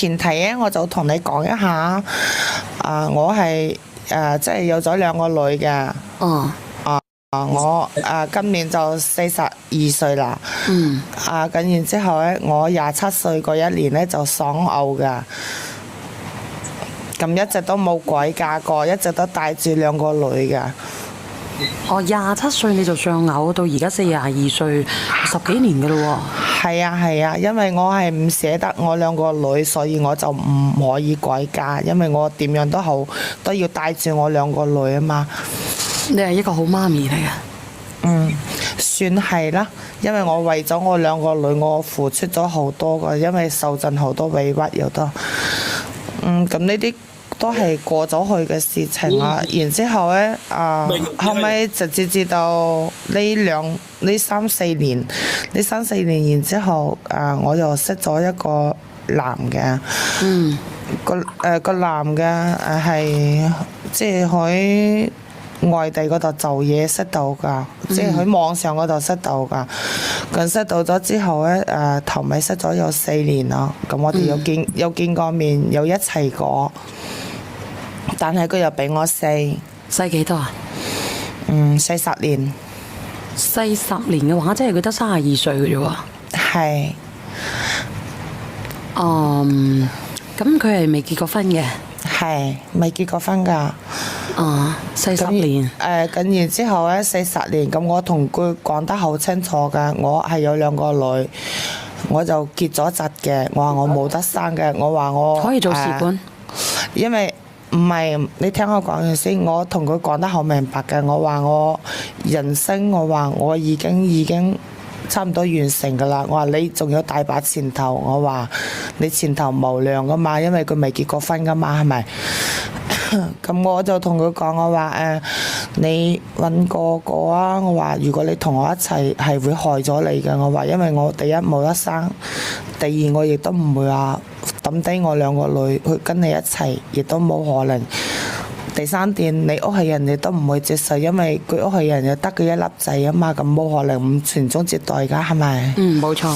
前提咧，我就同你講一下，我係即係有咗2個女嘅。哦。我今年就42歲啦。嗯。咁然之後咧，我27歲嗰一年咧就喪偶㗎。咁一直都冇改嫁過，一直都帶住2個女㗎。哦，27歲你就喪偶，到而家42歲，10幾年㗎咯喎。係啊係啊，因為我係唔捨得我2個女，所以我就唔可以改嫁，因為我點樣都好都要帶住我2個女啊嘛。你係一個好媽咪嚟嘅。嗯，算係啦，因為我為咗我2個女，我付出咗好多㗎，因為受盡好多委屈又多。咁呢啲都係過咗去嘅事情啦。然之後呢，後尾直至至到呢3、4年，呢3、4年，然之後我又識咗一個男嘅。嗯。個男嘅係即係喺外地嗰度做嘢識到㗎，即係喺網上嗰度識到㗎。咁識到咗之後呢，頭尾識咗有4年啦。咁我哋有見過面，有一齊過。但係佢又比我細。細幾多啊？40年。40年嘅話，即係佢得32歲嘅啫喎。係。咁佢係未結過婚嘅。係未結過婚㗎。 40年。咁然之後呢，40年，咁我同佢講得好清楚㗎，我係有2個女，我就結咗紮嘅，我話我冇得生嘅，我話我可以做試管。因為唔係，你聽我講完先，我同佢講得好明白嘅，我話我人生，我話我已經差唔多完成㗎啦，我話你仲有大把前途，我話你前途無量㗎嘛，因為佢未結過婚㗎嘛，係咪？咁我就同佢講，我話你揾個啊，我話如果你同我一齊係會害咗你嘅，我話因為我第一冇得生，第二我亦都唔會話抌低我2個女去跟你一齊，亦都冇可能。第三點，你屋企人亦都唔會接受，因為佢屋企人又得佢一粒仔啊嘛，咁冇可能唔傳宗接代㗎，係咪？冇錯。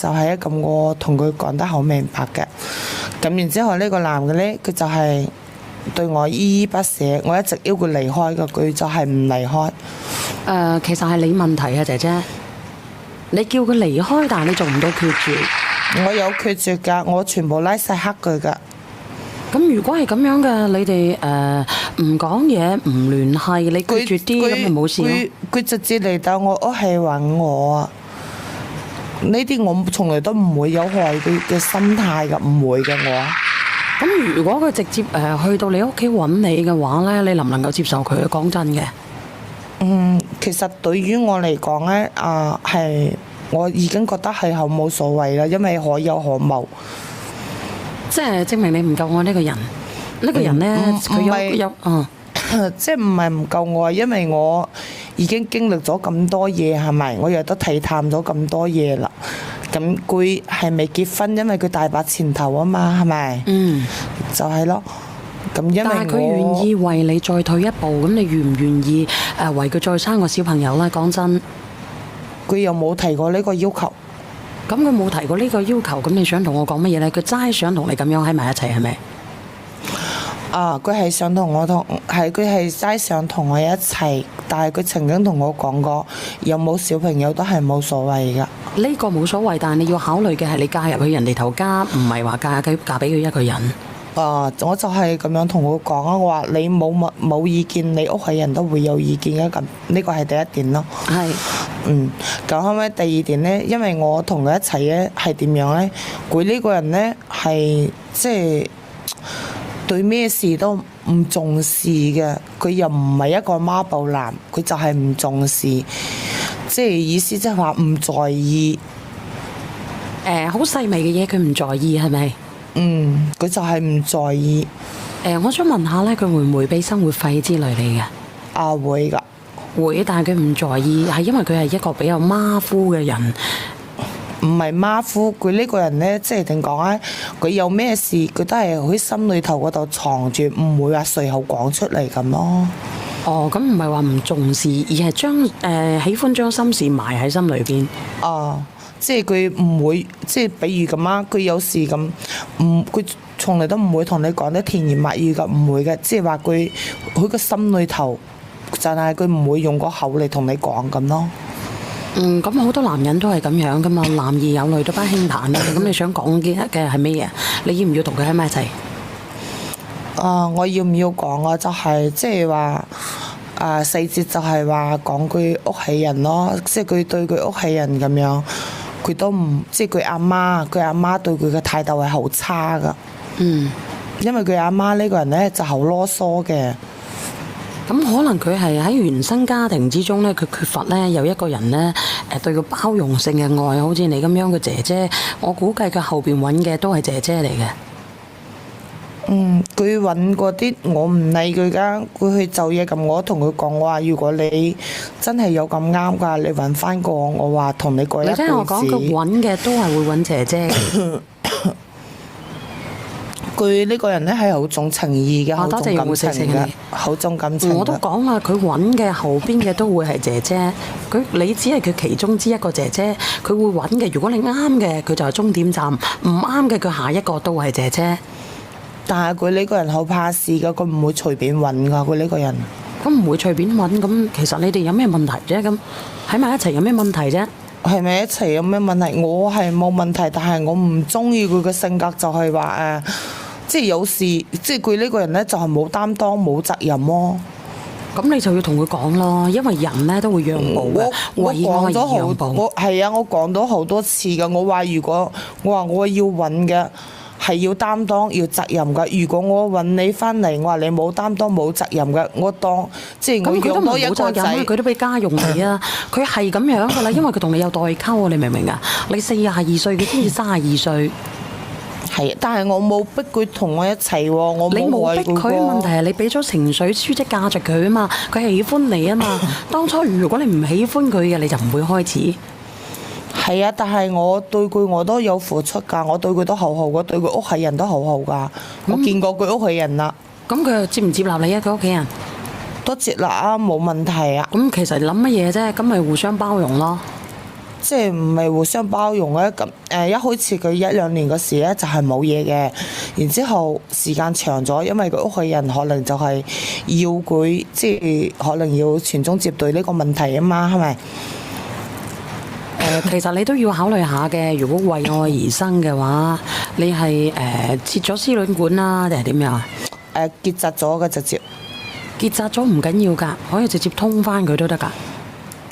就係咁，我同佢講得好明白嘅。咁然之後呢個男嘅呢，佢就係對我依依不捨，我一直要佢離開嘅，佢就係唔離開。其實係你問題啊，姐姐。你叫佢離開，但係你做唔到決絕。我有決絕㗎，我全部拉晒黑佢㗎。咁如果係咁樣嘅，你哋唔講嘢，唔聯繫，你決絕啲咁咪冇事咯。佢直接嚟到我屋企揾我啊！呢啲我從來都唔會有害佢嘅心態㗎，唔會嘅我。咁如果佢直接去到你屋企揾你嘅話呢，你能唔能夠接受佢？講真嘅。其實對於我嚟講呢，係我已經覺得係好冇所謂啦，因為可有可無。即係證明你唔夠愛呢個人。呢個人呢，佢有即係唔係唔夠愛，因為我已經經歷咗咁多嘢，係咪？我亦都睇淡咗咁多嘢啦。咁佢係未結婚，因為佢大把前途啊嘛，係咪？就係咯。咁因為但係佢願意為你再退一步，咁你願唔願意為佢再生個小朋友呢？講真，佢又冇提過呢個要求。咁佢冇提過呢個要求，咁你想同我講乜嘢呢？佢齋想同你咁樣喺埋一齊，係咪？佢係想同我佢係齋想同我一齊，但係佢曾經同我講過，有冇小朋友都係冇所謂㗎。呢個冇所謂，但係你要考慮嘅係你嫁入去人哋頭家，唔係話嫁俾佢一個人。我就係咁樣同佢講啊，我話你冇意見，你屋企人都會有意見嘅，咁呢個係第一點咯。係。咁後尾第二點呢，因為我同佢一齊呢係點樣呢？佢呢個人呢係即係對咩事都唔重視嘅，佢又唔係一個媽寶男，佢就係唔重視，即係意思即係話唔在意。好細微嘅嘢佢唔在意係咪？佢就係唔在意。我想問下呢，佢會唔會俾生活費之類你嘅？會㗎。會，但係佢唔在意，係因為佢係一個比較馬虎嘅人。唔係馬虎，佢呢個人呢，即係點講呢？佢有咩事，佢都係喺心裏頭嗰度藏住，唔會話隨口講出嚟咁咯。咁唔係話唔重視，而係喜歡將心事埋喺心裏邊。即係佢唔會，即係比如咁啊，佢有時咁，佢從嚟都唔會同你講啲甜言蜜語㗎，唔會嘅，即係話佢個心裏頭，就係佢唔會用個口嚟同你講咁咯。咁好多男人都係咁樣噶嘛，男兒有淚都不輕彈啊！咁你想講嘅係乜嘢？你要唔要同佢喺埋一齊？我要唔要講啊？就係即係話細節就係話講佢屋企人咯，即係佢對佢屋企人咁樣，佢都唔即係佢阿媽對佢嘅態度係好差噶。因為佢阿媽呢個人呢就好囉嗦嘅。咁可能佢係喺原生家庭之中呢，佢缺乏呢有一個人呢對佢包容性嘅愛，好似你咁樣嘅姐姐。我估計佢後邊揾嘅都係姐姐嚟嘅。佢揾嗰啲我唔理佢噶，佢去做嘢咁，我同佢講我話，如果你真係有咁啱噶，你揾翻個我話同你過一輩子。你聽我講，佢揾嘅都係會揾姐姐嘅。佢呢個人呢係好重情義嘅，好重感情嘅，好重感情。我都講啦，佢揾嘅後邊嘅都會係姐姐。你只係佢其中之一個姐姐，佢會揾嘅。如果你啱嘅，佢就係終點站；唔啱嘅，佢下一個都係姐姐。但係佢呢個人好怕事㗎，佢唔會隨便揾㗎。佢呢個人咁唔會隨便揾，咁其實你哋有咩問題啫？咁喺埋一齊有咩問題啫？係咪一齊有咩問題？我係冇問題，但係我唔中意佢嘅性格，就係話即係有時，即係佢呢個人呢，就係冇擔當、冇責任咯。咁你就要同佢講咯，因為人呢都會讓步嘅。我講咗好，我講咗好多次㗎。我話如果我要揾嘅係要擔當、要責任㗎。如果我揾你翻嚟，我話你冇擔當、冇責任嘅，我當即係我養多一個仔，佢都俾家用你啊！佢係咁樣㗎啦，因為佢同你有代溝啊！你明唔明啊？你42歲，佢先至32歲。係，但係我冇逼佢同我一齊喎，我冇逼佢，問題係你俾咗情緒輸出價值佢啊嘛，佢係喜歡你啊嘛。當初如果你唔喜歡佢嘅，你就唔會開始。係啊，但係我對佢我都有付出㗎，我對佢都好好，我對佢屋企人都好好㗎。我見過佢屋企人啦。咁佢又接唔接納你啊？佢屋企人都接納啊，冇問題啊。咁其實諗乜嘢啫？咁咪互相包容咯。即係唔係互相包容咧？咁一開始佢1-2年嘅事咧就係冇嘢嘅，然之後時間長咗，因為佢屋企人可能就係要佢，即係可能要傳宗接代呢個問題啊嘛，係咪？其實你都要考慮下嘅。如果為愛而生嘅話，你係切咗絲卵管啦，定係點樣啊？結紮咗嘅直接。結紮咗唔緊要㗎，可以直接通返佢都得㗎。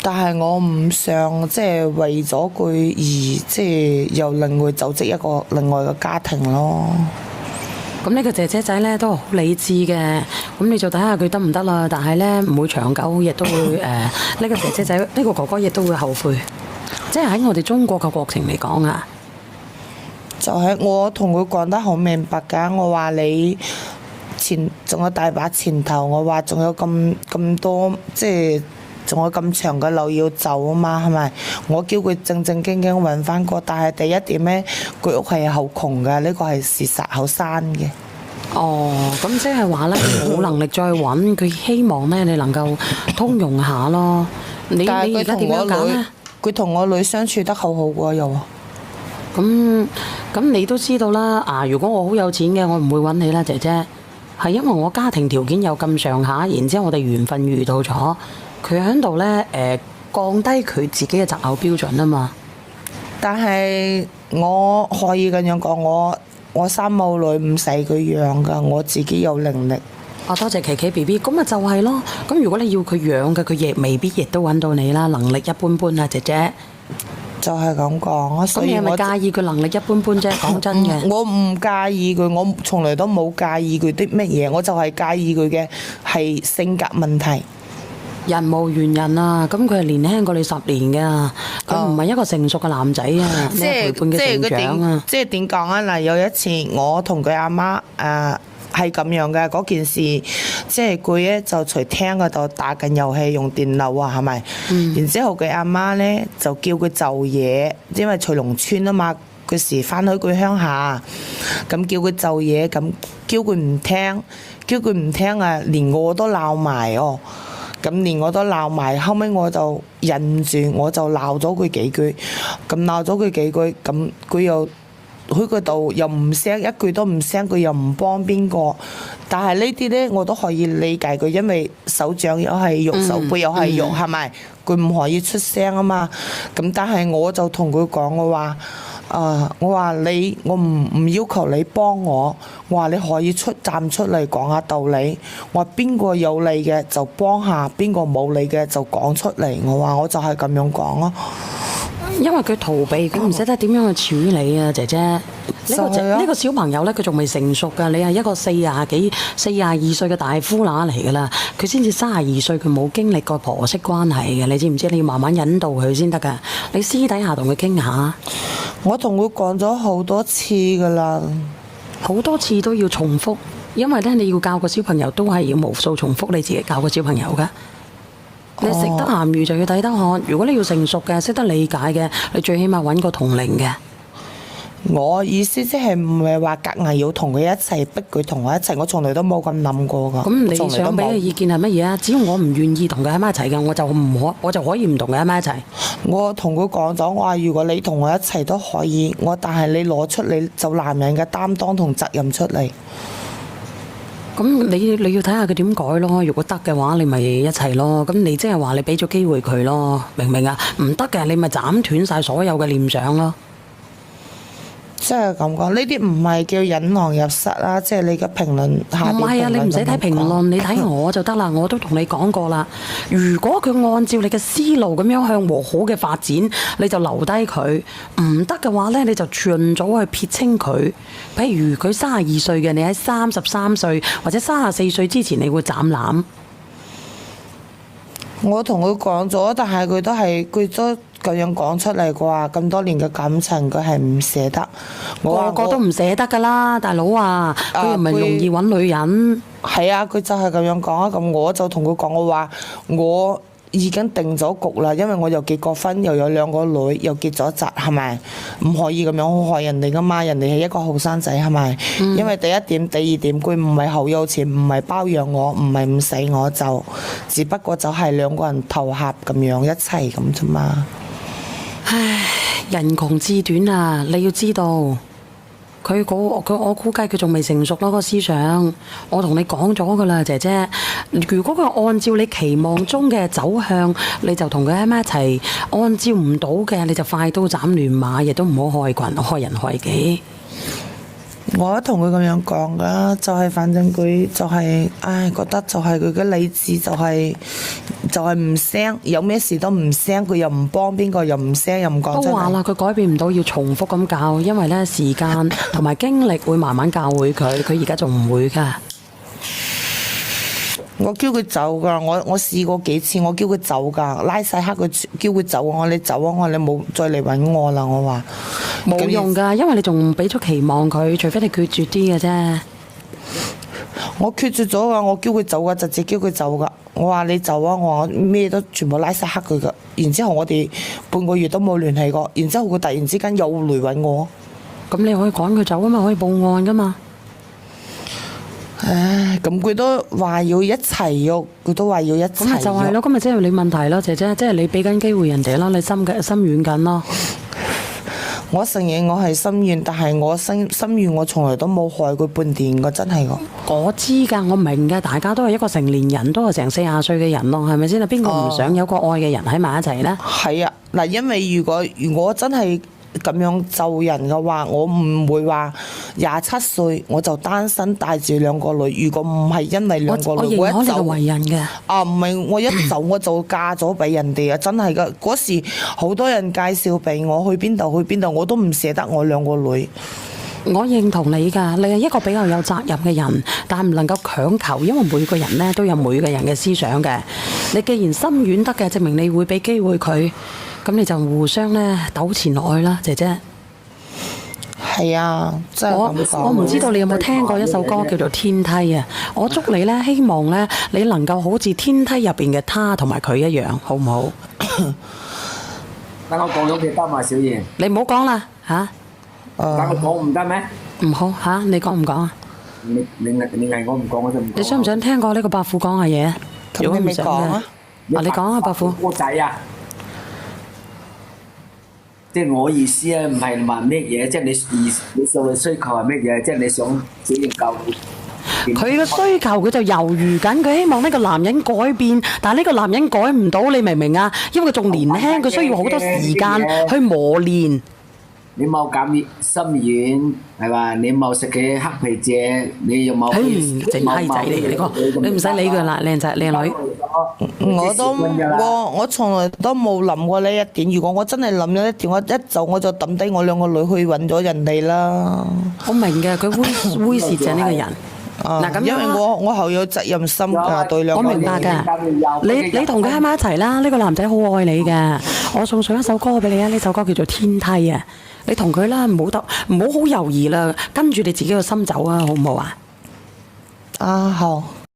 但係我唔想即係為咗佢而即係又另外組織一個另外嘅家庭咯。咁呢個姐姐仔呢都好理智嘅，咁你就睇下佢得唔得啦。但係呢唔會長久，亦都會呢個姐姐仔呢個哥哥亦都會後悔。即係喺我哋中國嘅國情嚟講啊，就係我同佢講得好明白㗎，我話你仲有大把前途，我話仲有咁多即係。仲有咁長嘅路要走啊嘛，係咪？我叫佢正正經經揾翻個，但係第一點呢，佢屋企係好窮嘅，呢個係事實，好山嘅。哦，咁即係話呢，冇能力再揾，佢希望呢，你能夠通融下咯。你而家點樣揀呢？佢同我女相處得好好喎，又。咁你都知道啦。如果我好有錢嘅，我唔會揾你啦，姐姐。係因為我家庭條件有咁上下，然之後我哋緣分遇到咗。佢喺度呢，降低佢自己嘅擇偶標準啊嘛。但係我可以咁樣講，我三母女唔使佢養噶，我自己有能力。多謝琪琪 BB，咁咪就係咯。咁如果你要佢養嘅，佢亦未必亦都揾到你啦。能力一般般啊，姐姐。就係咁講，所以咁你係咪介意佢能力一般般啫？講真嘅，我唔介意佢，我從來都冇介意佢啲乜嘢，我就係介意佢嘅係性格問題。人無完人啊！咁佢係年輕過你10年㗎，佢唔係一個成熟嘅男仔啊！即係陪伴嘅成長啊！即係點講啊？嗱，有一次我同佢阿媽係咁樣嘅嗰件事，即係佢咧就隨廳嗰度打緊遊戲用電腦啊，係咪？然之後佢阿媽咧就叫佢做嘢，因為隨農村啊嘛，嗰時翻去佢鄉下，咁叫佢做嘢，咁叫佢唔聽啊，連我都鬧埋哦。咁連我都鬧埋，後尾我就忍唔住，我就鬧咗佢幾句。咁鬧咗佢幾句，咁佢又喺嗰度又唔聲，一句都唔聲，佢又唔幫邊個。但係呢啲呢，我都可以理解佢，因為手掌又係肉，手背又係肉，係咪？佢唔可以出聲啊嘛。咁但係我就同佢講，我話你，我唔要求你幫我，我話你可以站出嚟講下道理。我話邊個有理嘅就幫下，邊個冇理嘅就講出嚟。我話我就係咁樣講咯。因為佢逃避，佢唔識得點樣去處理啊，姐姐。呢個小朋友呢，佢仲未成熟㗎。你係一個42歲嘅大夫乸嚟㗎啦，佢先至32歲，佢冇經歷過婆媳關係嘅，你知唔知？你要慢慢引導佢先得㗎。你私底下同佢傾下。我同佢講咗好多次㗎啦，好多次都要重複，因為呢，你要教個小朋友都係要無數重複你自己教個小朋友㗎。你食得鹹魚就要抵得渴。如果你要成熟嘅、識得理解嘅，你最起碼揾個同齡嘅。我意思即係唔係話夾硬要同佢一齊，逼佢同我一齊，我從來都冇咁諗過㗎。咁你想俾嘅意見係乜嘢啊？只要我唔願意同佢喺埋一齊嘅，我就可以唔同佢喺埋一齊。我同佢講咗，我話如果你同我一齊都可以，但係你攞出你就男人嘅擔當同責任出嚟。咁你要睇下佢點改咯。如果得嘅話，你咪一齊咯。咁你即係話你俾咗機會佢咯，明唔明啊？唔得嘅，你咪斬斷晒所有嘅念想咯。即係咁講，呢啲唔係叫引狼入室啦。即係你嘅評論下邊評論。唔係啊，你唔使睇評論，你睇我就得啦。我都同你講過啦。如果佢按照你嘅思路咁樣向和好嘅發展，你就留低佢；唔得嘅話呢，你就盡早去撇清佢。譬如佢32歲嘅，你喺33歲或者34歲之前，你會斬纜。我同佢講咗，但係佢都咁樣講出嚟啩，咁多年嘅感情佢係唔捨得。個個都唔捨得㗎啦，大佬啊！佢又唔係容易揾女人。係啊，佢就係咁樣講啊。咁我就同佢講，我話我已經定咗局啦，因為我又結過婚，又有2個女，又結咗紮，係咪？唔可以咁樣害人哋㗎嘛，人哋係一個後生仔，係咪？因為第一點、第二點，佢唔係好有錢，唔係包養我，唔係唔死我，就只不過就係2個人投合咁樣一齊咁啫嘛。唉，人窮志短啊！你要知道，我估計佢仲未成熟咯，個思想。我同你講咗噶啦，姐姐。如果佢按照你期望中嘅走向，你就同佢喺埋一齊；按照唔到嘅，你就快刀斬亂麻，亦都唔好害人害己。我同佢咁樣講噶，就係反正佢就係，覺得就係佢嘅理智就係唔聲，有咩事都唔聲，佢又唔幫邊個，又唔聲，又唔講。都話啦，佢改變唔到，要重複咁教，因為呢時間同埋經歷會慢慢教會佢，佢而家仲唔會噶。我叫佢走噶，我試過幾次，我叫佢走噶，拉晒黑佢叫佢走，我話你走啊，我話你冇再嚟揾我啦，我話冇用噶，因為你仲俾咗期望佢，除非你決絕啲嘅啫。我決絕咗噶，我叫佢走噶，直接叫佢走噶。我話你走啊，我話咩都全部拉晒黑佢噶。然之後我哋半個月都冇聯繫過，然之後佢突然之間又嚟揾我。咁你可以趕佢走啊嘛，可以報案噶嘛。唉，咁佢都話要一齊喐，佢都話要一齊。咁咪就係咯，咁咪即係你問題咯，姐姐，即係你俾緊機會人哋咯，你心軟緊咯。我承認我係心軟，但係我心軟，我從來都冇害佢半點㗎，真係我知㗎，我明㗎，大家都係一個成年人，都係成40歲嘅人咯，係咪先啊？邊個唔想有個愛嘅人喺埋一齊呢？係啊，嗱，因為如果真係咁樣就人嘅話，我唔會話27歲我就單身帶住2個女。如果唔係因為2個女，我一走為人嘅唔係我一走我就嫁咗俾人哋啊！真係噶，嗰時好多人介紹俾我去邊度，我都唔捨得我2個女。我認同你㗎，你係一個比較有責任嘅人，但唔能夠強求，因為每個人呢都有每個人嘅思想嘅。你既然心軟得嘅，證明你會俾機會佢。咁你就互相咧糾纏落去啦，姐姐。係啊，真係咁講。我唔知道你有冇聽過一首歌叫做《天梯》啊？我祝你咧，希望咧你能夠好似天梯入邊嘅他同埋佢一樣，好唔好？等我講咗佢得嘛，小燕。你唔好講啦嚇。等我講唔得咩？唔好嚇，你講唔講啊？你嗌我唔講我就唔講。你想唔想聽過呢個伯父講嘅嘢？如果唔想嘅，你講啊，伯父。個仔啊！即係我意思咧，唔係話咩嘢，即係你所謂需求係咩嘢？即係你想小型教會。佢嘅需求佢就猶豫緊，佢希望呢個男人改變，但係呢個男人改唔到，你明唔明啊？因為佢仲年輕，佢需要好多時間去磨練。你冇減心軟係嘛？你冇食嘅黑皮蔗，你又冇。淨閪仔嚟嘅呢個，你唔使理佢啦，靚仔靚女。我從來都冇諗過呢一點。如果我真係諗咗一點，我一早我就抌低我兩個女去揾咗人哋啦。我明嘅，佢猥褻者呢個人。嗱咁，因為我好有責任心㗎，對兩個。我明白㗎。你同佢喺埋一齊啦，呢個男仔好愛你嘅。我送上一首歌俾你啊，呢首歌叫做《天梯》啊。你同佢啦，唔好好猶豫啦，跟住你自己個心走啊，好唔好啊？啊，好。